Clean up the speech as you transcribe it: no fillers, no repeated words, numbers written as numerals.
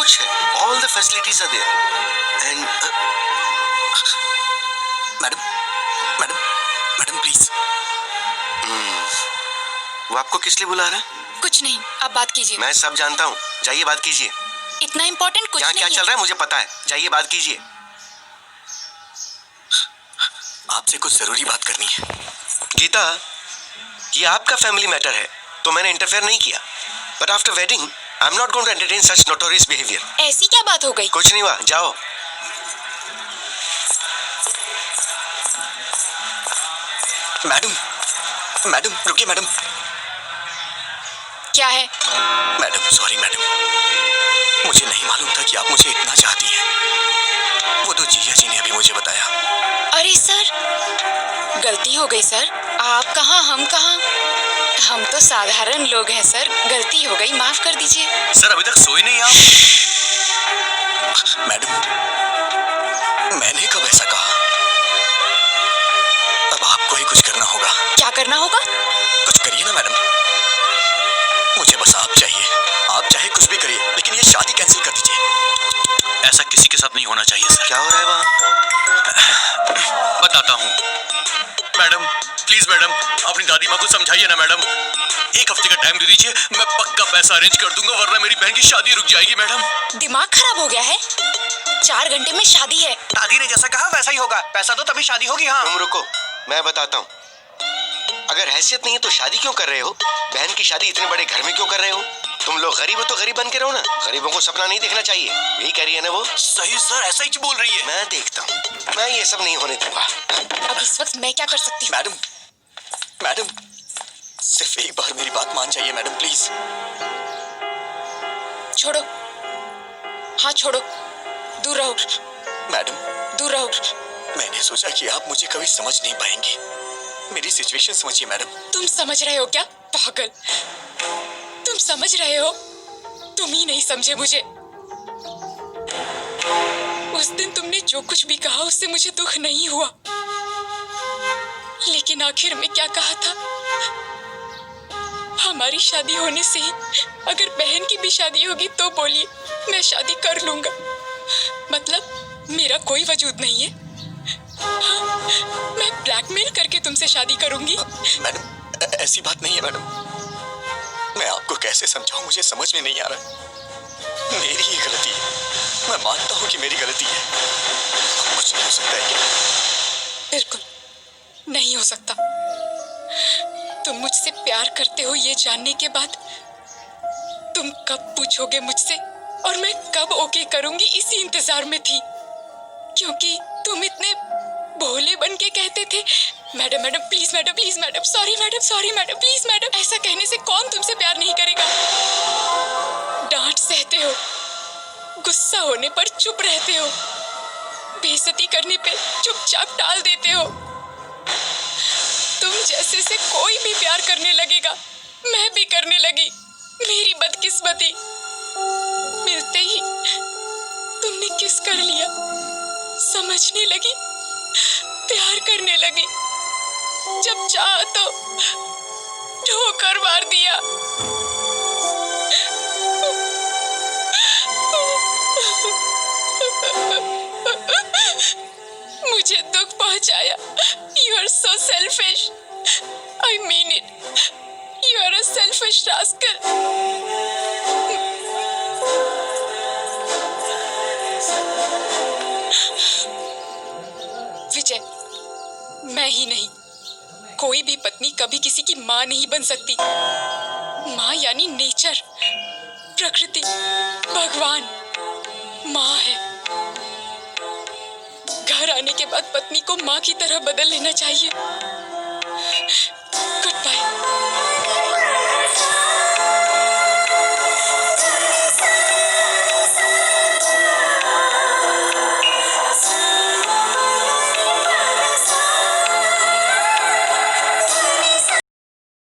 कुछ है, all the facilities are there and madam madam madam please. वो आपको किस लिए बुला रहा है? कुछ नहीं, आप बात कीजिए। मैं सब जानता हूँ, जाइए बात कीजिए। इतना इम्पोर्टेंट कुछ यहाँ नहीं क्या है। चल रहा है मुझे पता है, जाइए बात कीजिए। आपसे कुछ जरूरी बात करनी है। गीता, ये आपका फैमिली मैटर है तो मैंने इंटरफेयर नहीं किया, but after wedding I am not going to entertain such notorious behaviour. ऐसी क्या बात हो गई? कुछ नहीं हुआ, जाओ। मैडम मैडम रुकिए मैडम। क्या है? मैडम सॉरी मैडम, मुझे नहीं मालूम था कि आप मुझे इतना चाहती हैं। वो तो जीजा जी ने अभी मुझे बताया। अरे सर, गलती हो गई सर। आप कहाँ, हम कहाँ? हम तो साधारण लोग हैं सर, गलती हो गई, माफ कर दीजिए। सर अभी तक सोए नहीं आप? मैडम मैंने कब ऐसा कहा? अब आपको ही कुछ करना होगा। क्या करना होगा? कुछ करिए ना मैडम, मुझे बस आप चाहिए। आप चाहे कुछ भी करिए, लेकिन ये शादी कैंसिल कर दीजिए। ऐसा किसी के साथ नहीं होना चाहिए सर। क्या हो रहा है वहाँ? बताता हूँ। मैडम प्लीज मैडम, अपनी दादी माँ को समझाइए ना मैडम। एक हफ्ते का टाइम दे दीजिए, मैं पक्का पैसा अरेंज कर दूंगा, वरना मेरी बहन की शादी रुक जाएगी मैडम। दिमाग खराब हो गया है? 4 घंटे में शादी है। दादी ने जैसा कहा वैसा ही होगा। पैसा दो तभी शादी होगी। हाँ तुम रुको, मैं बताता हूँ। अगर हैसियत नहीं है तो शादी क्यों कर रहे हो? बहन की शादी इतने बड़े घर में क्यों कर रहे हो? तुम लोग गरीब हो तो गरीब बन के रहो ना। गरीबों को सपना नहीं देखना चाहिए, यही कह रही है ना वो? सही सर, ऐसा ही बोल रही है। मैं देखता हूँ, मैं ये सब नहीं होने दूंगा। अब इस वक्त मैं क्या कर सकती हूँ? मैडम मैडम सिर्फ एक बार मेरी बात मान जाइए मैडम प्लीज। छोड़ो, हाँ छोड़ो, दूर रहो। मैडम दूर रहो। मैंने सोचा कि आप मुझे कभी समझ नहीं पाएंगी। मेरी सिचुएशन समझिए मैडम। तुम समझ रहे हो क्या पागल? तुम समझ रहे हो? तुम ही नहीं समझे मुझे। उस दिन तुमने जो कुछ भी कहा उससे मुझे दुख नहीं हुआ, लेकिन आखिर में क्या कहा था? हमारी शादी होने से ही अगर बहन की भी शादी होगी तो बोलिए, मैं शादी कर लूंगा। मतलब मेरा कोई वजूद नहीं है? हाँ, मैं ब्लैकमेल करके तुमसे शादी करूंगी? मैडम ऐसी बात नहीं है मैडम। मैं आपको कैसे समझाऊं, मुझे समझ में नहीं आ रहा। मेरी ही गलती है, मैं मानता हूँ कि मेरी गलती है। अब कुछ नहीं हो सकता है क्या? बिल्कुल नहीं हो सकता। तुम मुझसे प्यार करते हो ये जानने के बाद तुम कब पूछोगे मुझसे और मैं कब ओके करूंगी, इसी इंतजार में थी। क्योंकि तुम इतने भोले बन के कहते थे, madam madam please madam, please madam, sorry madam, sorry madam, please madam. ऐसा कहने से कौन तुमसे प्यार नहीं करेगा? डांट सहते हो, गुस्सा होने पर चुप रहते हो, बेइज्जती करने पे चुपचाप टाल देते हो। तुम जैसे से कोई भी प्यार करने लगेगा, मैं भी करने लगी। मेरी बदकिस्मती, मिलते ही तुमने किस कर लिया, समझने लगी, प्यार करने लगी। जब चाहा तो ठोकर मार दिया। मुझे दुख पहुंचाया। You are so selfish. I mean it. You are a selfish rascal. विजय, मैं ही नहीं, कोई भी पत्नी कभी किसी की माँ नहीं बन सकती। माँ यानी नेचर, प्रकृति, भगवान माँ है। घर आने के बाद पत्नी को माँ की तरह बदल लेना चाहिए।